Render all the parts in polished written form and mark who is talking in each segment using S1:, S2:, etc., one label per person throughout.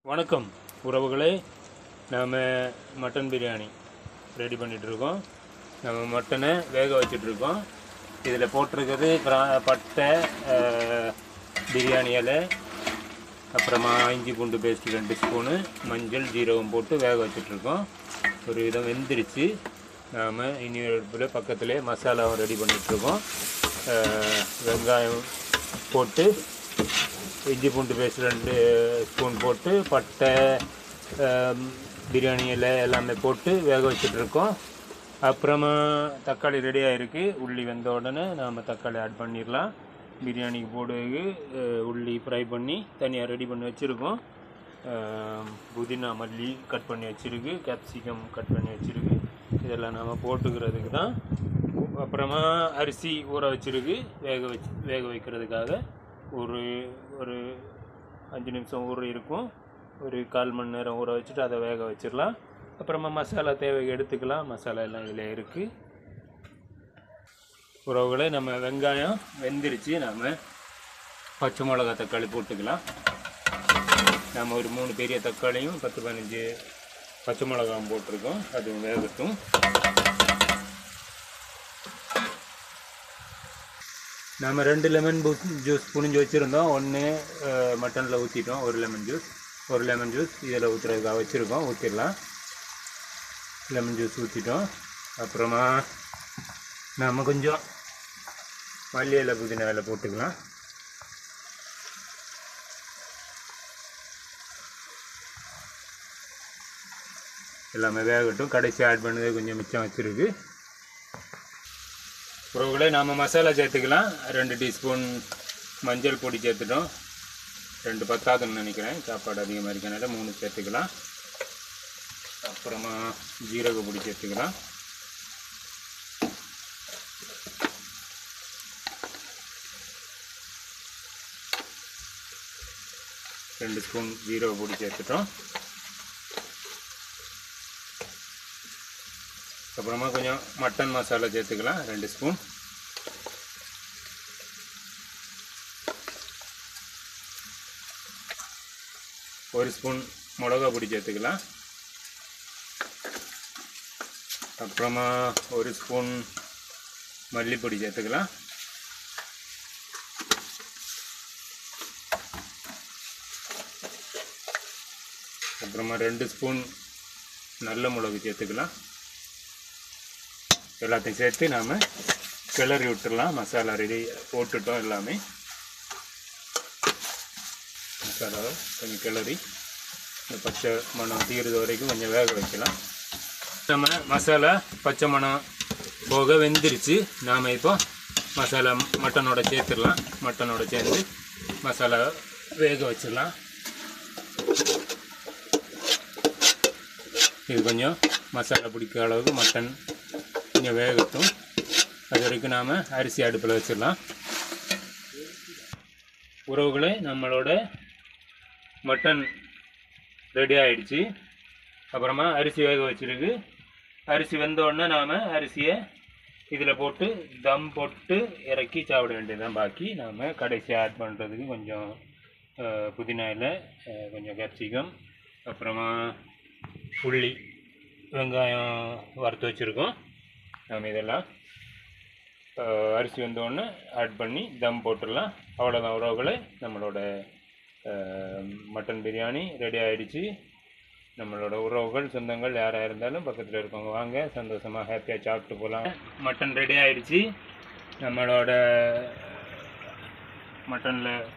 S1: வணக்கம் உறவுகளே, நாம் மட்டன் பிரியாணி ரெடி பண்ணிகிட்ருக்கோம். நம்ம மட்டனை வேக வச்சிட்ருக்கோம். இதில் போட்டிருக்கிறது பட்டை, பிரியாணி இலை, அப்புறமா இஞ்சி பூண்டு பேஸ்ட் 2 ஸ்பூனு, மஞ்சள் ஜீரகம் போட்டு வேக வச்சிட்ருக்கோம். ஒரு விதம் வெந்துருச்சு. நாம் இனி அடுப்பில் பக்கத்துலேயே மசாலாவும் ரெடி பண்ணிகிட்ருக்கோம். வெங்காயம் போட்டு இஞ்சி பூண்டு பேஸ்ட் 2 ஸ்பூன் போட்டு பட்டை, பிரியாணி இலை எல்லாமே போட்டு வேக வச்சிட்ருக்கோம். அப்புறமா தக்காளி ரெடியாக இருக்குது. உள்ளி வெந்த உடனே நாம் தக்காளி ஆட் பண்ணிடலாம். பிரியாணிக்கு போடுறதுக்கு உள்ளி ஃப்ரை பண்ணி தனியாக ரெடி பண்ணி வச்சுருக்கோம். புதினா மல்லி கட் பண்ணி வச்சுருக்கு, கேப்சிகம் கட் பண்ணி வச்சுருக்கு. இதெல்லாம் நாம் போட்டுக்கிறதுக்கு தான். அப்புறமா அரிசி ஊற வச்சுருக்கு வேக வைக்கிறதுக்காக. ஒரு 5 நிமிஷம் ஊற இருக்கும். ஒரு 1/4 மணி நேரம் ஊற வச்சுட்டு அதை வேக வச்சிடலாம். அப்புறமா மசாலா தேவை எடுத்துக்கலாம். மசாலா எல்லாம் இதில் இருக்குது. உறவுகளை, நம்ம வெங்காயம் வெந்துருச்சு. நாம் பச்சை மிளகா தக்காளி போட்டுக்கலாம். நம்ம ஒரு 3 பெரிய தக்காளியும் 10-15 பச்சை மிளகாவும் போட்டிருக்கோம். அதுவும் வேகட்டும். நம்ம 2 லெமன் ஜூஸ் புழிஞ்சு வச்சுருந்தோம். ஒன்று மட்டனில் ஊற்றிட்டோம். ஒரு லெமன் ஜூஸ் இதில் ஊற்றுறதுக்காக வச்சுருக்கோம். ஊற்றிடலாம். லெமன் ஜூஸ் ஊற்றிட்டோம். அப்புறமா நம்ம கொஞ்சம் மல்லி இலை, புதினா இலை போட்டுக்கலாம். எல்லாமே வேகட்டும். கடைசி ஆட் பண்ணது கொஞ்சம் மிச்சம் வச்சுருக்கு. உறவுகளே, நாம் மசாலா சேர்த்துக்கலாம். 2 டீஸ்பூன் மஞ்சள் பொடி சேர்த்துட்டோம். 2 பத்தாதுன்னு நினைக்கிறேன். சாப்பாடு அதிகமாக இருக்கனால 3 சேர்த்துக்கலாம். அப்புறமா ஜீரக பொடி சேர்த்துக்கலாம். ரெண்டு ஸ்பூன் ஜீரக பொடி சேர்த்துட்டோம். அப்புறமா கொஞ்சம் மட்டன் மசாலா சேர்த்துக்கலாம். 2 ஸ்பூன். ஒரு ஸ்பூன் மிளகா பொடி சேர்த்துக்கலாம். அப்புறமா 1 ஸ்பூன் மல்லிப்பொடி சேர்த்துக்கலாம். அப்புறமா 2 ஸ்பூன் நல்ல மிளகு சேர்த்துக்கலாம். எல்லாத்தையும் சேர்த்து நாம் கிளறி விட்டுடலாம். மசாலா ரெடி போட்டுட்டோம். எல்லாமே மசாலாவை கொஞ்சம் கிளறி பச்சை மணம் தீர்றது வரைக்கும் கொஞ்சம் வேக வைக்கலாம். நம்ம மசாலா பச்சை மணம் போக வெந்துருச்சு. நாம் இப்போ மசாலா மட்டனோட சேர்த்துடலாம். மட்டனோட சேர்ந்து மசாலா வேக வச்சிடலாம். இது கொஞ்சம் மசாலா பிடிக்கிற அளவுக்கு மட்டன் கொஞ்சம் வேகட்டும். அது வரைக்கும் நாம் அரிசி அடுப்பில் வச்சிடலாம். உறவுகளே, நம்மளோட மட்டன் ரெடி ஆகிடுச்சு. அப்புறமா அரிசி வேக வச்சிருக்கு. அரிசி வெந்தோடனே நாம் அரிசியை இதில் போட்டு தம் போட்டு இறக்கி சாப்பிட வேண்டியதுதான். பாக்கி நாம் கடைசி ஆட் பண்ணுறதுக்கு கொஞ்சம் புதினா இலை, கொஞ்சம் கேப்சிகம், அப்புறமா உள்ளி, வெங்காயம் வறுத்து வச்சுருக்கோம். நாம் இதெல்லாம் அரிசி வந்தோடனே ஆட் பண்ணி தம் போட்டுடலாம். அவ்வளோதான் உறவுகளே, நம்மளோட மட்டன் பிரியாணி ரெடி ஆகிடுச்சு. நம்மளோட உறவுகள், சொந்தங்கள் யாராக இருந்தாலும் பக்கத்தில் இருக்கவங்க வாங்க, சந்தோஷமாக ஹாப்பியாக சாப்பிட்டு போகலாம். மட்டன் ரெடி ஆகிடுச்சு. நம்மளோட மட்டனில்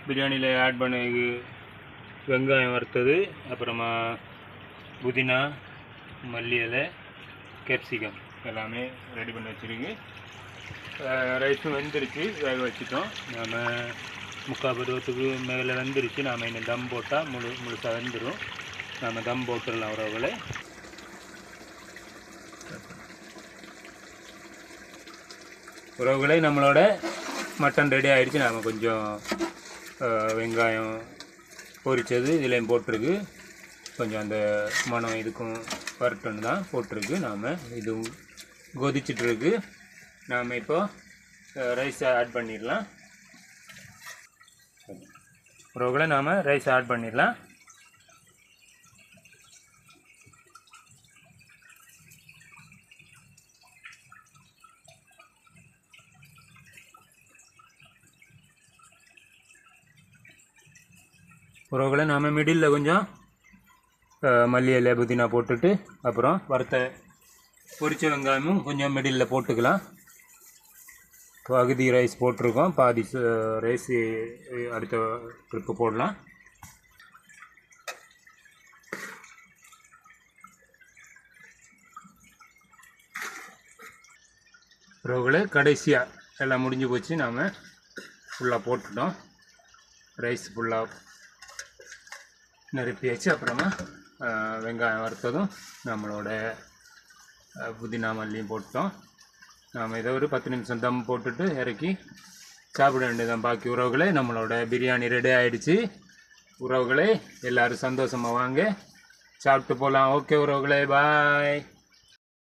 S1: பிரியாணியில் ஆட் பண்ணது வெங்காயம் வறுத்தது, அப்புறமா புதினா, மல்லி இலை, கேப்சிகம் எல்லாமே ரெடி பண்ணி வச்சுருக்கு. ரைஸும் வெந்துருச்சு, வேக வச்சுட்டோம். நாம் 3/4 பருவத்துக்கு மேலே வெந்துருச்சு. நாம் இன்னும் தம் போட்டால் முழுசாக வெந்துடும். நாம் தம் போட்டுடலாம் உறவுகளே. உறவுகளே, நம்மளோட மட்டன் ரெடி ஆகிடுச்சு. நாம் கொஞ்சம் வெங்காயம் பொரித்தது இதுலேயும் போட்டிருக்கு. கொஞ்சம் அந்த மனம் இதுக்கும் வரட்டுன்னு தான் போட்டிருக்கு. நாம் இதுவும் கொதிச்சிட்ருக்கு. நாம் இப்போ ரைஸை ஆட் பண்ணிடலாம். உறவுகளை நாம் ரைஸ் ஆட் பண்ணிடலாம். உறவுகளை நாம் மிடில் கொஞ்சம் மல்லி இலை புதினா போட்டுட்டு அப்புறம் வறுத்த பொரிச்ச வெங்காயமும் கொஞ்சம் மிடில் போட்டுக்கலாம். பகுதி ரைஸ் போட்டிருக்கோம், பாதி ரைஸ் அடுத்த ட்ரிப்பு போடலாம். உறவுகளை கடைசியாக எல்லாம் முடிஞ்சு போச்சு. நாம் ஃபுல்லாக போட்டுட்டோம், ரைஸ் ஃபுல்லாக நிரப்பியாச்சு. அப்புறமா வெங்காயம் வறுத்ததும் நம்மளோட புதினா மல்லியும் போட்டோம். நாம் இதை ஒரு 10 நிமிஷம் தம் போட்டுட்டு இறக்கி சாப்பிட வேண்டியதான். பாக்கி உறவுகளே நம்மளோட பிரியாணி ரெடி ஆகிடுச்சு. உறவுகளே எல்லோரும் சந்தோஷமாக வாங்க, சாப்பிட்டு போகலாம். ஓகே உறவுகளே, பாய்.